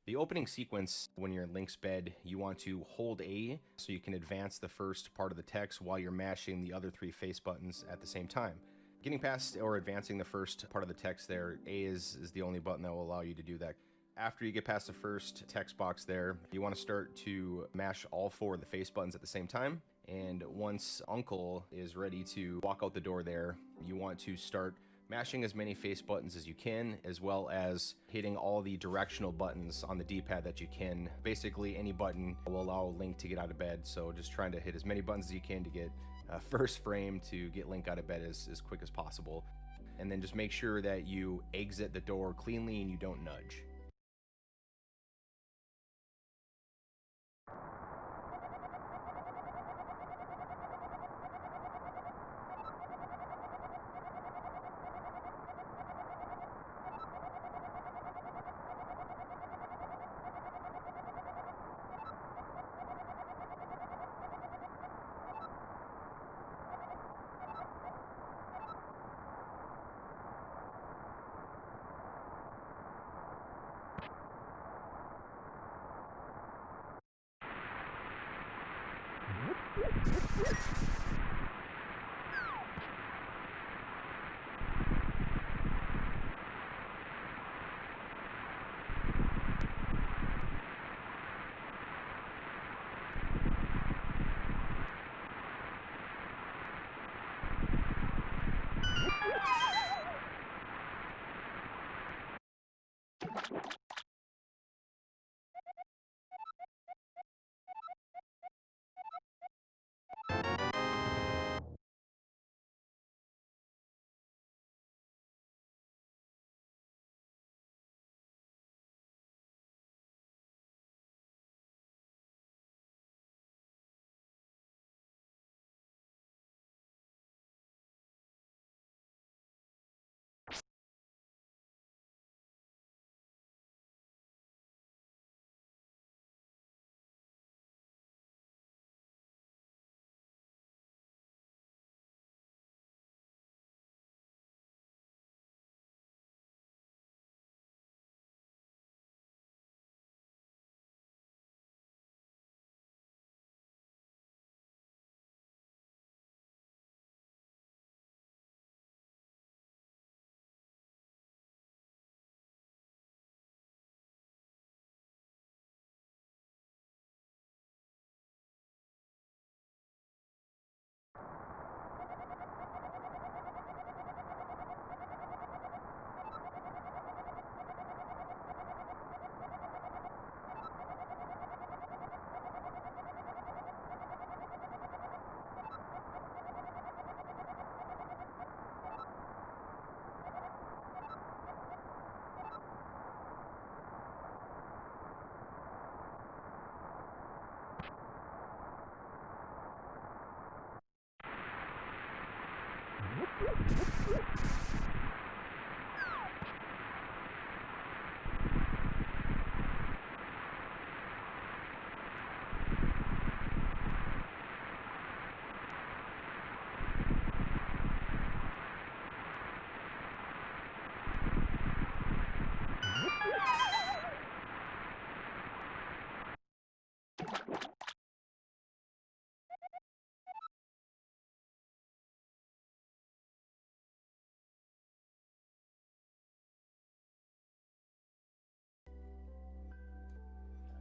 The opening sequence, when you're in Link's bed, you want to hold A so you can advance the first part of the text while you're mashing the other 3 face buttons at the same time. Getting past or advancing the first part of the text there, A is the only button that will allow you to do that. After you get past the first text box there, you want to start to mash all 4 of the face buttons at the same time. And once Uncle is ready to walk out the door there, you want to start mashing as many face buttons as you can, as well as hitting all the directional buttons on the D-pad that you can. Basically, any button will allow Link to get out of bed, so just trying to hit as many buttons as you can to get first frame to get Link out of bed as quick as possible. And then just make sure that you exit the door cleanly and you don't nudge.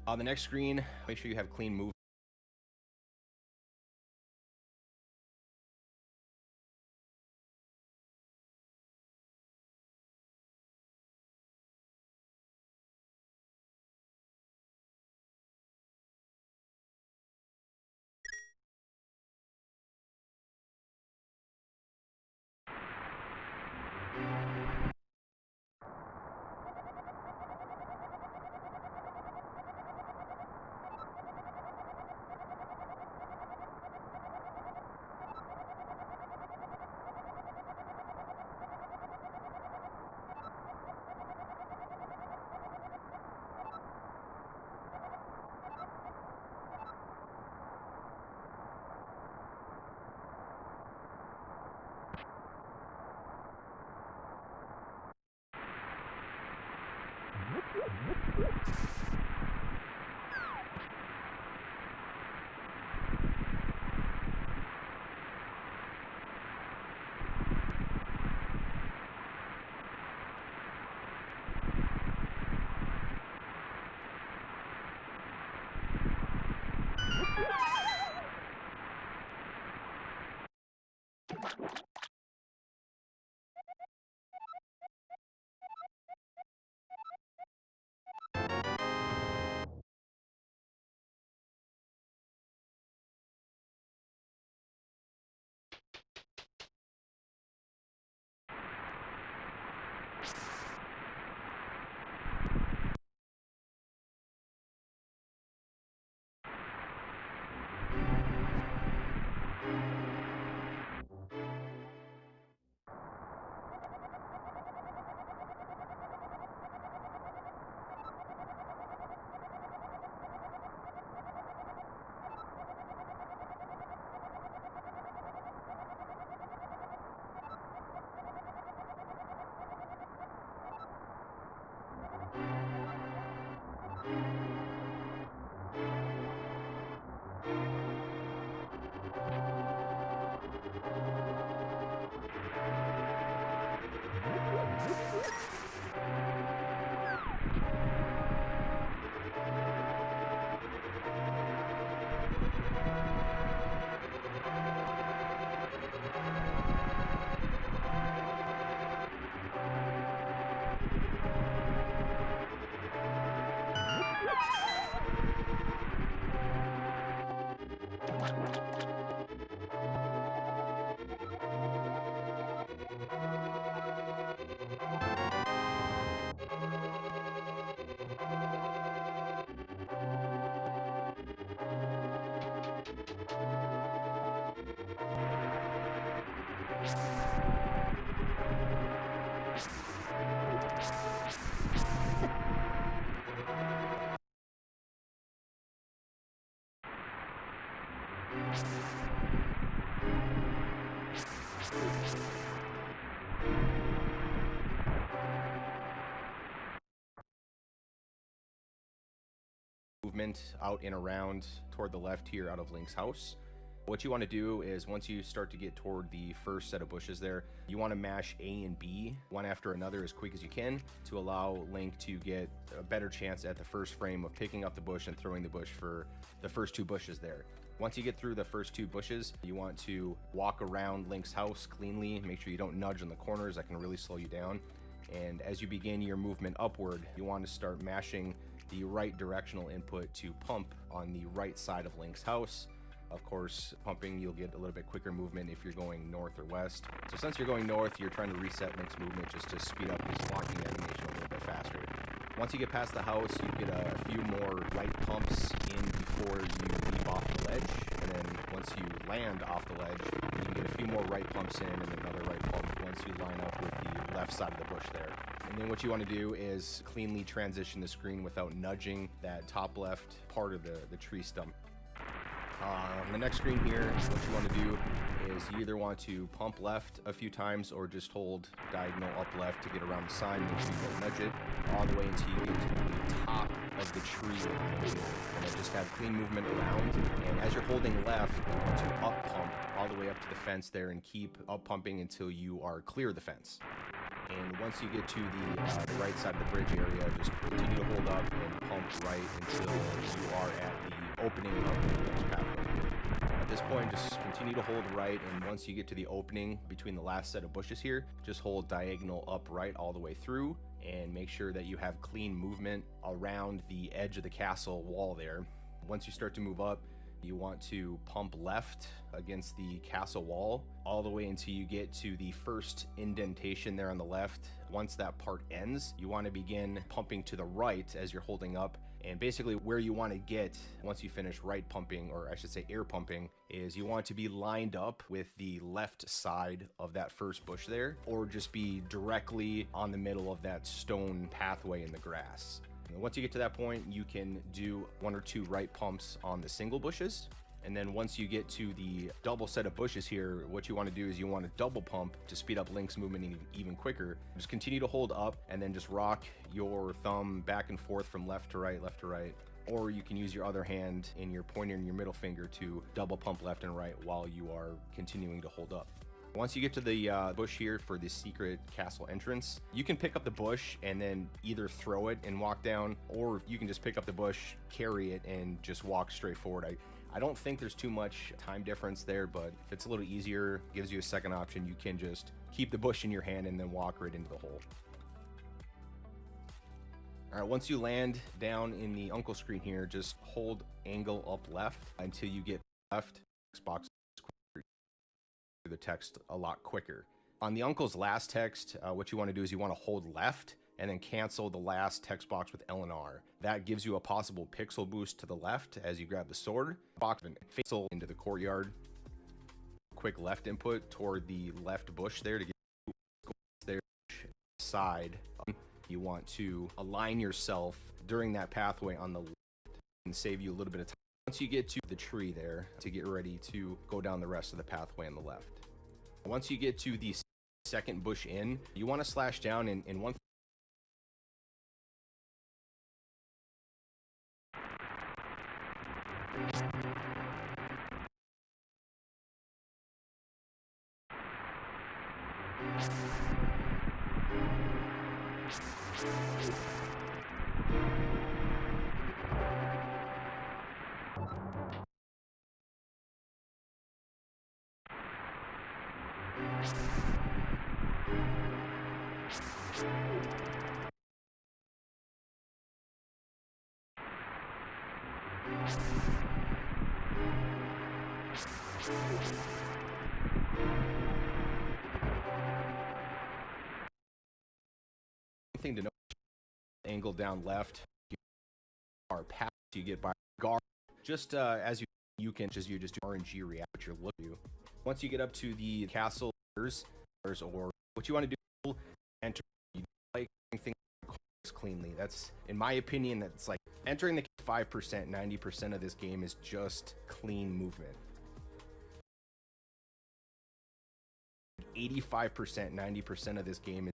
On the next screen, make sure you have clean movement. Movement out and around toward the left here out of Link's house. What you want to do is once you start to get toward the first set of bushes there, you want to mash A and B one after another as quick as you can to allow Link to get a better chance at the first frame of picking up the bush and throwing the bush for the first two bushes there. Once you get through the first two bushes, you want to walk around Link's house cleanly. Make sure you don't nudge in the corners. That can really slow you down. And as you begin your movement upward, you want to start mashing the right directional input to pump on the right side of Link's house. Of course, pumping, you'll get a little bit quicker movement if you're going north or west. So since you're going north, you're trying to reset Link's movement just to speed up his walking animation a little bit faster. Once you get past the house, you get a few more right pumps in before you leave off the ledge. And then once you land off the ledge, you can get a few more right pumps in and another right pump once you line up with the left side of the bush there. And then what you want to do is cleanly transition the screen without nudging that top left part of the tree stump. On the next screen here, what you want to do is you either want to pump left a few times or just hold diagonal up left to get around the sign. Make sure you don't nudge it all the way until you get to the top of the tree line here. And then just have clean movement around. And as you're holding left, you want to up pump all the way up to the fence there and keep up pumping until you are clear of the fence. And once you get to the right side of the bridge area, just continue to hold up and pump right until you are at the opening of the next pathway here. At this point, just continue to hold right, and once you get to the opening between the last set of bushes here, just hold diagonal up right all the way through, and make sure that you have clean movement around the edge of the castle wall there. Once you start to move up, you want to pump left against the castle wall all the way until you get to the first indentation there on the left. Once that part ends, you want to begin pumping to the right as you're holding up. And basically where you want to get once you finish right pumping, or I should say air pumping, is you want to be lined up with the left side of that first bush there, or just be directly on the middle of that stone pathway in the grass. And once you get to that point, you can do one or two right pumps on the single bushes. And then once you get to the double set of bushes here, what you want to do is you want to double pump to speed up Link's movement even quicker. Just continue to hold up and then just rock your thumb back and forth from left to right, or you can use your other hand and your pointer and your middle finger to double pump left and right while you are continuing to hold up. Once you get to the bush here for the secret castle entrance, you can pick up the bush and then either throw it and walk down, or you can just pick up the bush, carry it, and just walk straight forward. I don't think there's too much time difference there, but if it's a little easier, gives you a second option, you can just keep the bush in your hand and then walk right into the hole. All right, once you land down in the uncle screen here, just hold angle up left until you get left. Xbox the text a lot quicker. On the uncle's last text, what you want to do is you want to hold left and then cancel the last text box with L and R. That gives you a possible pixel boost to the left as you grab the sword. Box and pixel into the courtyard. Quick left input toward the left bush there to get there side. You want to align yourself during that pathway on the left and save you a little bit of time. Once you get to the tree there to get ready to go down the rest of the pathway on the left. Once you get to the second bush in, you want to slash down in one. Thing to know, angle down left, our path you get by guard. Just as you can just do RNG react what you're looking to. Once you get up to the castle, or what you want to do, enter like things cleanly. That's, in my opinion, that's like entering the 5%, 90% of this game is just clean movement. 85%, 90% of this game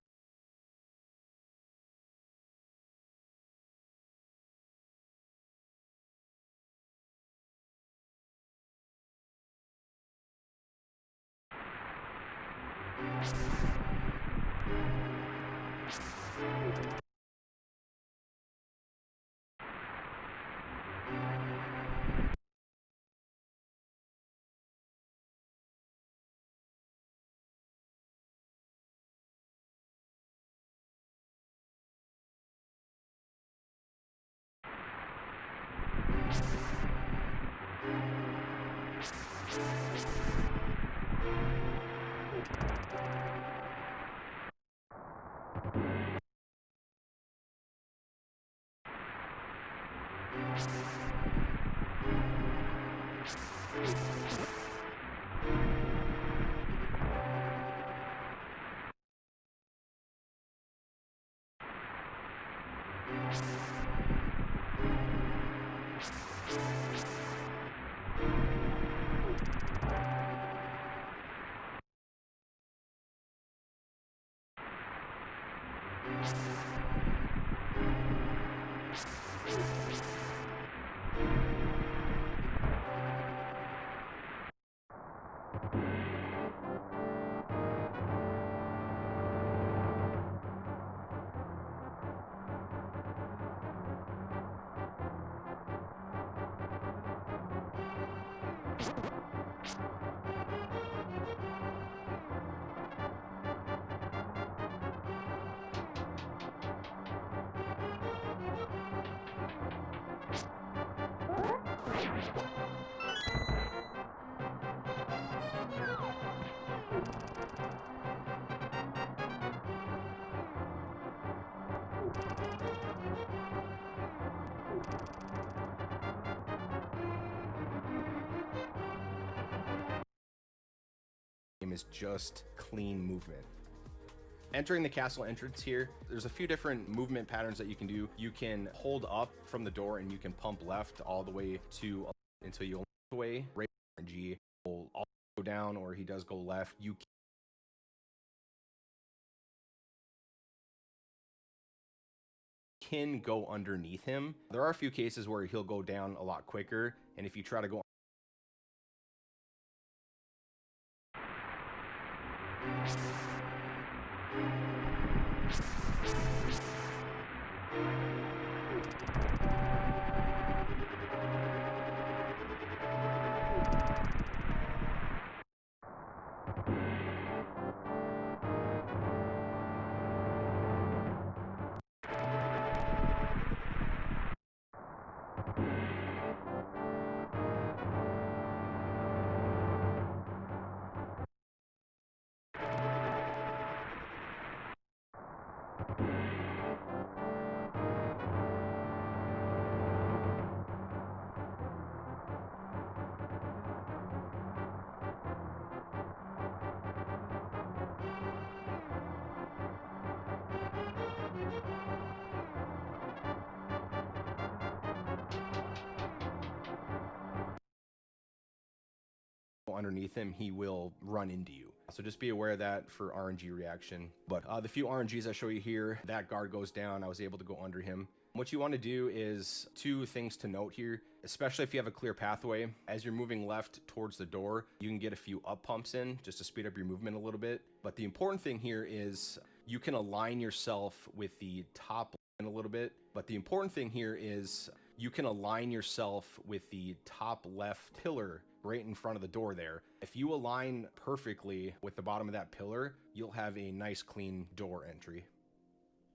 is just clean movement. Entering the castle entrance here, there's a few different movement patterns that you can do. You can hold up from the door and you can pump left all the way to until you away. Right, RNG will also go down, or he does go left. You can go underneath him. There are a few cases where he'll go down a lot quicker, and if you try to go underneath him, he will run into you. So just be aware of that for RNG reaction. But the few RNGs I show you here, that guard goes down. I was able to go under him. What you want to do is two things to note here, especially if you have a clear pathway. As you're moving left towards the door, you can get a few up pumps in just to speed up your movement a little bit. But the important thing here is you can align yourself with the top a little bit. But the important thing here is you can align yourself with the top left pillar right in front of the door there. If you align perfectly with the bottom of that pillar, you'll have a nice clean door entry.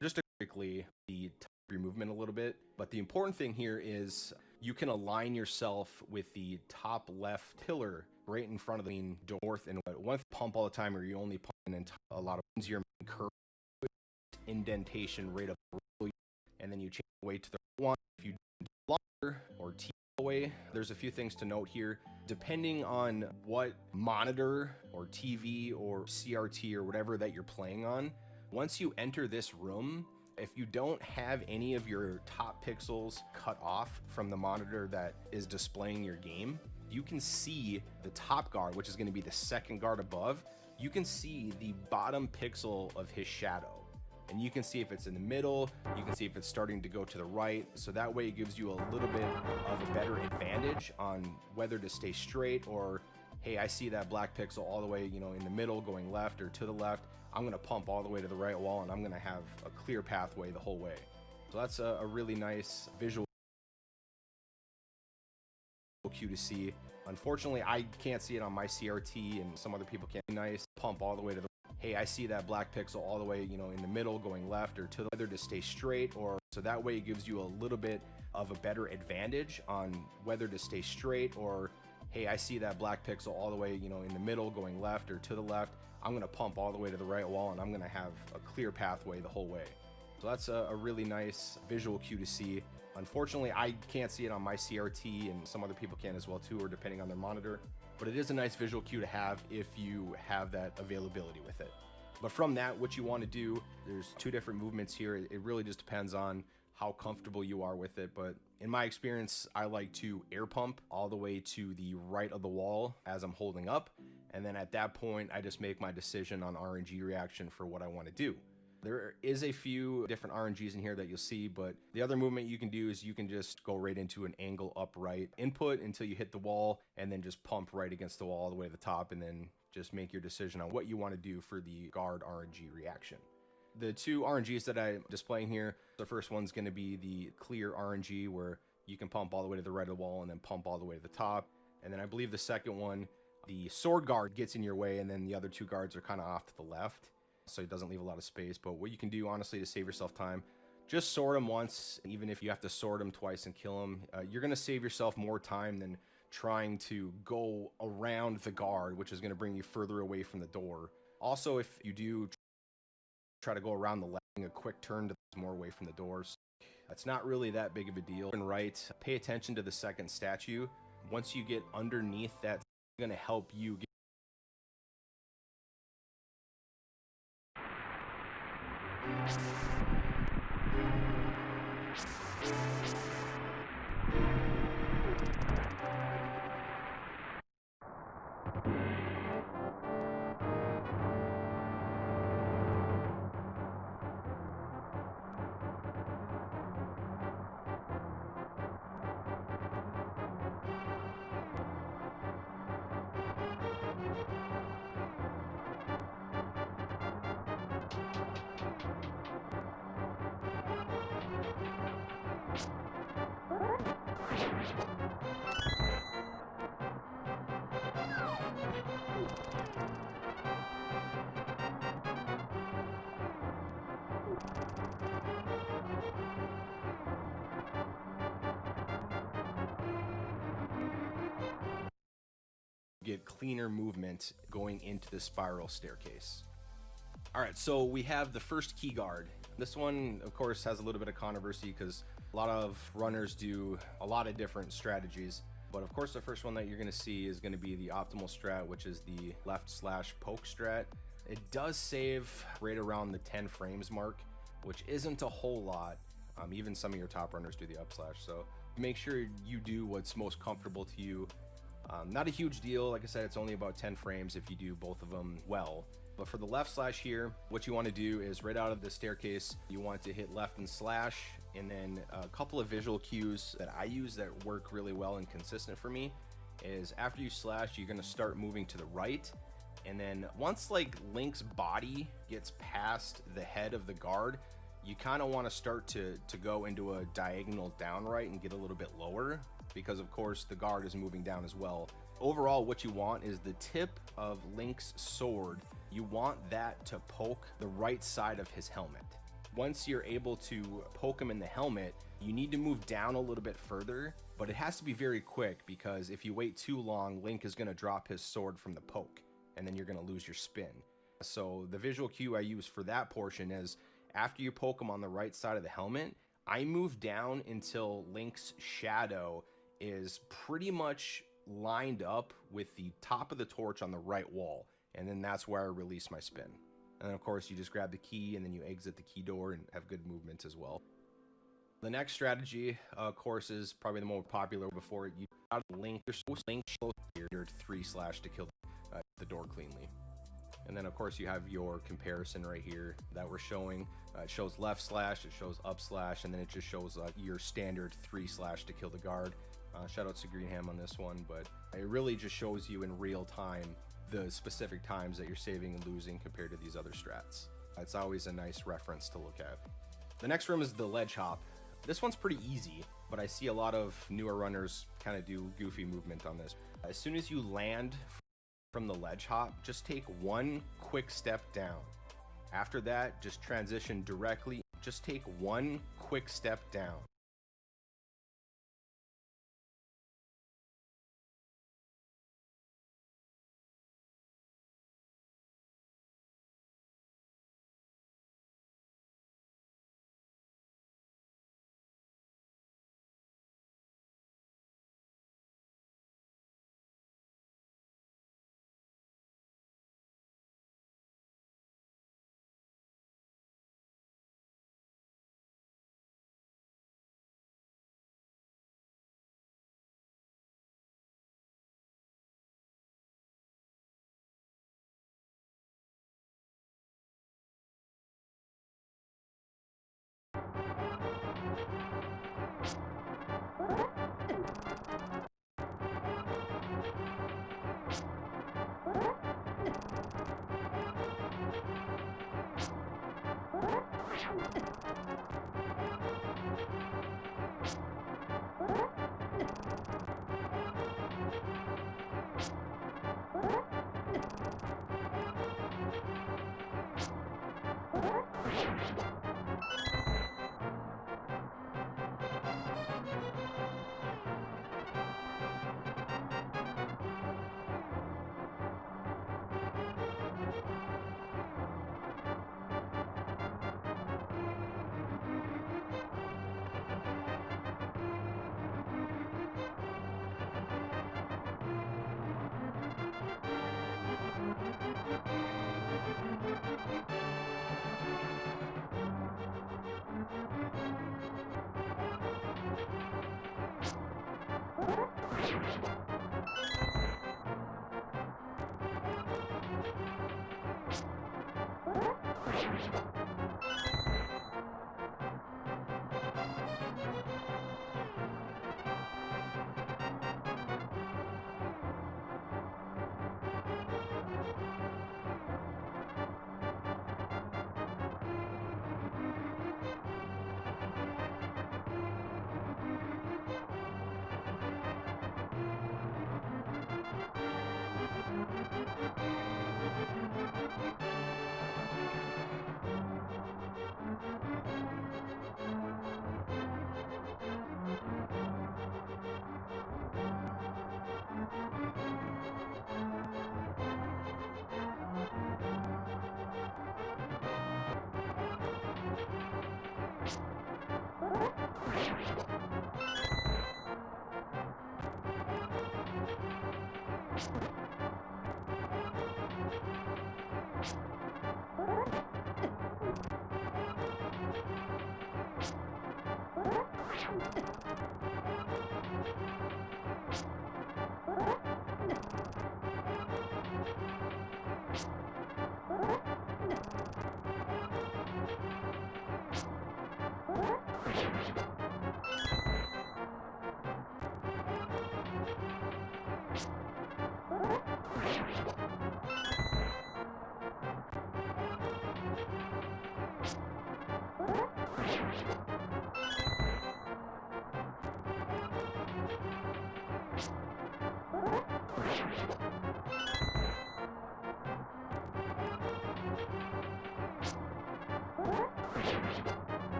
Just to quickly your movement a little bit, but the important thing here is you can align yourself with the top left pillar right in front of the main door. And one pump all the time, or you only pump in a lot of your curve indentation right up, and then you change the way to the one. If you do longer or T away, there's a few things to note here. Depending on what monitor or TV or CRT or whatever that you're playing on, once you enter this room, if you don't have any of your top pixels cut off from the monitor that is displaying your game, you can see the top guard, which is going to be the second guard above, you can see the bottom pixel of his shadow. And you can see if it's in the middle, you can see if it's starting to go to the right. So that way it gives you a little bit of a better advantage on whether to stay straight or, hey, I see that black pixel all the way, in the middle going left or to the left. I'm gonna pump all the way to the right wall and I'm gonna have a clear pathway the whole way. So that's a really nice visual cue to see. Unfortunately, I can't see it on my CRT and some other people can't. Nice pump all the way to the, hey, I see that black pixel all the way, in the middle going left or to the, whether to stay straight or, so that way it gives you a little bit of a better advantage on whether to stay straight or, hey, I see that black pixel all the way, in the middle going left or to the left. I'm gonna pump all the way to the right wall and I'm gonna have a clear pathway the whole way. So that's a really nice visual cue to see. Unfortunately, I can't see it on my CRT and some other people can as well too, or depending on their monitor, but it is a nice visual cue to have if you have that availability with it. But from that, what you want to do, there's two different movements here. It really just depends on how comfortable you are with it. But in my experience, I like to air pump all the way to the right of the wall as I'm holding up. And then at that point, I just make my decision on RNG reaction for what I want to do. There is a few different RNGs in here that you'll see, but the other movement you can do is you can just go right into an angle upright input until you hit the wall and then just pump right against the wall all the way to the top and then just make your decision on what you want to do for the guard RNG reaction. The two RNGs that I'm displaying here, the first one's going to be the clear RNG where you can pump all the way to the right of the wall and then pump all the way to the top. And then I believe the second one, the sword guard gets in your way and then the other two guards are kind of off to the left. So it doesn't leave a lot of space. But what you can do, honestly, to save yourself time, just sword them once. Even if you have to sword them twice and kill them, you're going to save yourself more time than trying to go around the guard, which is going to bring you further away from the door. Also, if you do try to go around the left, a quick turn to more away from the doors, that's not really that big of a deal. And right, pay attention to the second statue. Once you get underneath, that's going to help you get cleaner movement going into the spiral staircase. All right, so we have the first key guard. This one, of course, has a little bit of controversy because a lot of runners do a lot of different strategies. But of course, the first one that you're going to see is going to be the optimal strat, which is the left/poke strat. It does save right around the 10 frames mark, which isn't a whole lot. Even some of your top runners do the up slash. So make sure you do what's most comfortable to you. Not a huge deal. Like I said, it's only about 10 frames if you do both of them well. But for the left slash here, what you want to do is right out of the staircase, you want to hit left and slash, and then a couple of visual cues that I use that work really well and consistent for me is after you slash, you're going to start moving to the right. And then once like Link's body gets past the head of the guard, you kind of want to start to go into a diagonal down right and get a little bit lower, because of course the guard is moving down as well. Overall, what you want is the tip of Link's sword. You want that to poke the right side of his helmet. Once you're able to poke him in the helmet, you need to move down a little bit further, but it has to be very quick because if you wait too long, Link is going to drop his sword from the poke and then you're going to lose your spin. So the visual cue I use for that portion is after you poke him on the right side of the helmet, I move down until Link's shadow is pretty much lined up with the top of the torch on the right wall, and then that's where I release my spin. And then of course you just grab the key and then you exit the key door and have good movement as well. The next strategy, of course, is probably the more popular. Before you out of Link, your 3 slash to kill the door cleanly. And then of course you have your comparison right here that we're showing. It shows left slash, it shows up slash, and then it just shows your standard 3 slash to kill the guard. Shout out to Greenham on this one, but it really just shows you in real time the specific times that you're saving and losing compared to these other strats. It's always a nice reference to look at. The next room is the ledge hop. This one's pretty easy, but I see a lot of newer runners kind of do goofy movement on this. As soon as you land from the ledge hop, just take one quick step down. After that, just transition directly. Just take one quick step down.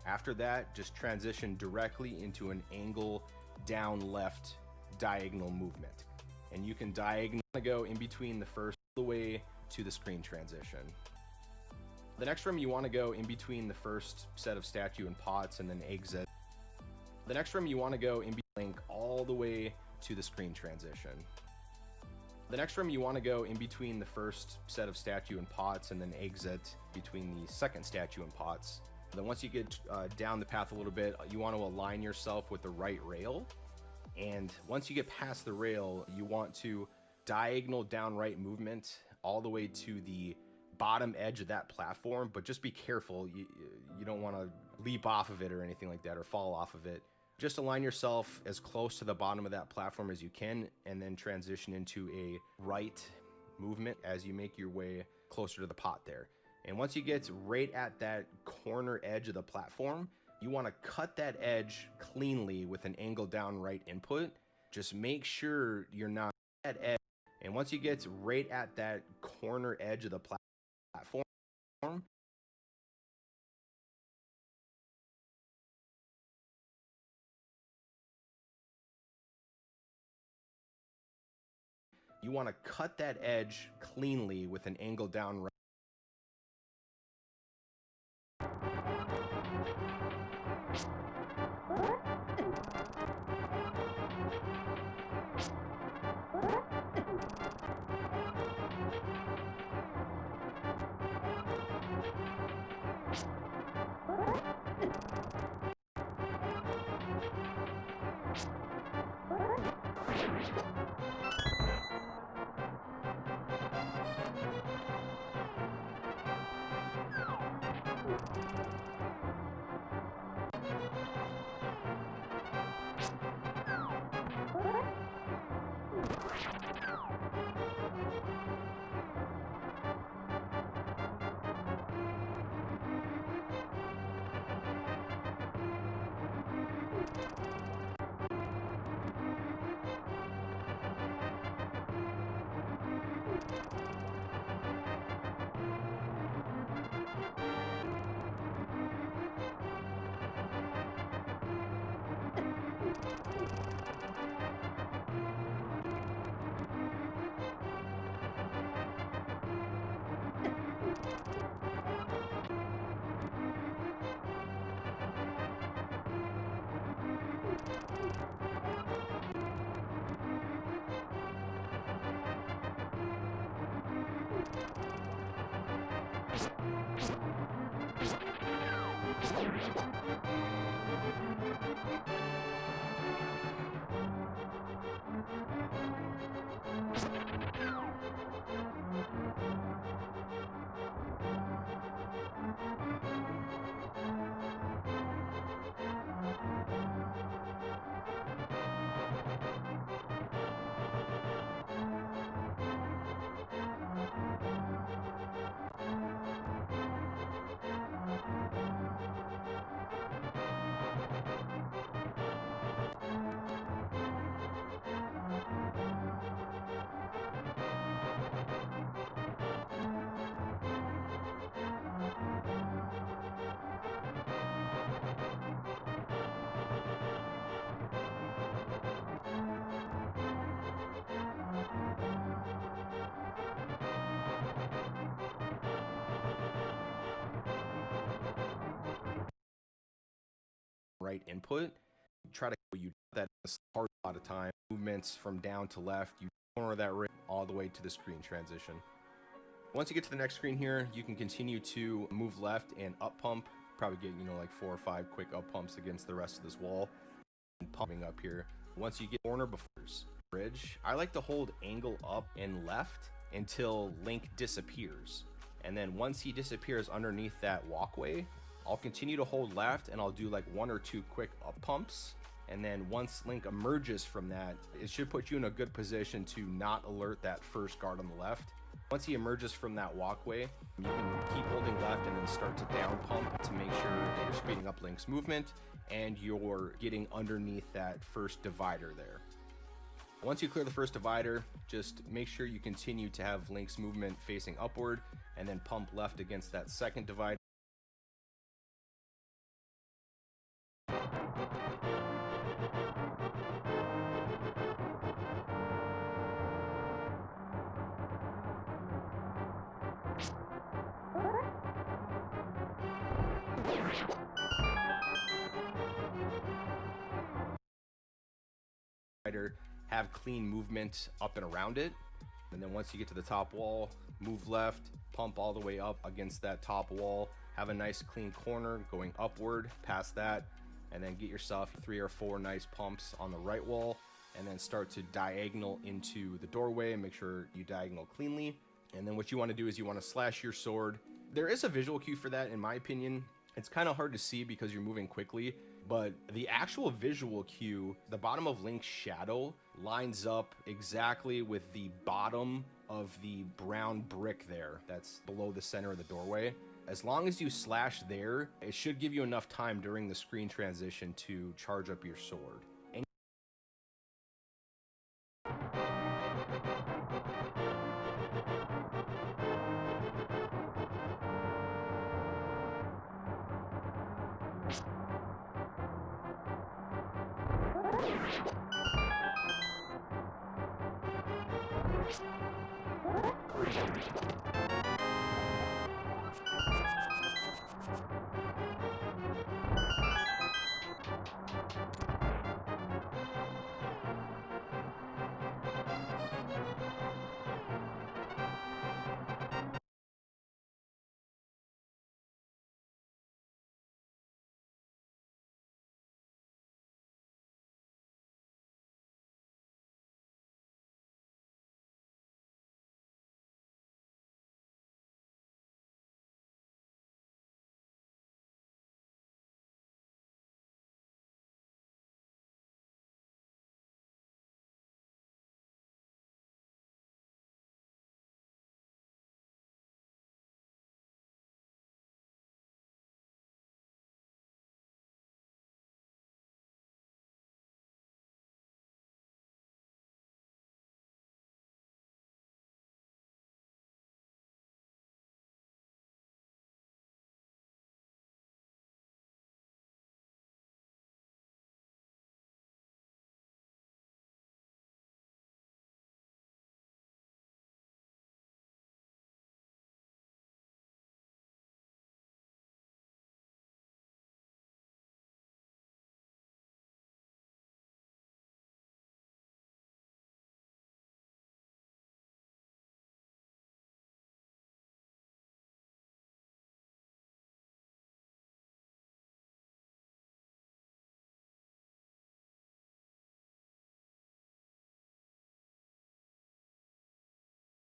After that, just transition directly into an angle down left diagonal movement. And you can diagonally go in between the first all the way to the screen transition. The next room you want to go in between the first set of statue and pots and then exit. The next room you want to go in between all the way to the screen transition. The next room you want to go in between the first set of statue and pots and then exit between the second statue and pots. Then once you get down the path a little bit, you want to align yourself with the right rail. And once you get past the rail, you want to diagonal down right movement all the way to the bottom edge of that platform, but just be careful. You don't want to leap off of it or anything like that or fall off of it. Just align yourself as close to the bottom of that platform as you can, and then transition into a right movement as you make your way closer to the pot there. And once you get right at that corner edge of the platform, you want to cut that edge cleanly with an angle down right input. Just make sure you're not at edge. And once you get right at that corner edge of the platform, you want to cut that edge cleanly with an angle down right. Right input. Try to you that hard a lot of time. Movements from down to left. You corner that right all the way to the screen transition. Once you get to the next screen here, you can continue to move left and up pump. Probably get like 4 or 5 quick up pumps against the rest of this wall. And pumping up here. Once you get corner before bridge, I like to hold angle up and left until Link disappears. And then once he disappears underneath that walkway, I'll continue to hold left and I'll do like 1 or 2 quick up pumps. And then once Link emerges from that, it should put you in a good position to not alert that first guard on the left. Once he emerges from that walkway, you can keep holding left and then start to down pump to make sure that you're speeding up Link's movement and you're getting underneath that first divider there. Once you clear the first divider, just make sure you continue to have Link's movement facing upward and then pump left against that second divider. Have clean movement up and around it, and then once you get to the top wall, move left, pump all the way up against that top wall, have a nice clean corner going upward past that, and then get yourself 3 or 4 nice pumps on the right wall, and then start to diagonal into the doorway and make sure you diagonal cleanly. And then what you want to do is you want to slash your sword. There is a visual cue for that, in my opinion. It's kind of hard to see because you're moving quickly, but the actual visual cue, the bottom of Link's shadow lines up exactly with the bottom of the brown brick there that's below the center of the doorway. As long as you slash there, it should give you enough time during the screen transition to charge up your sword.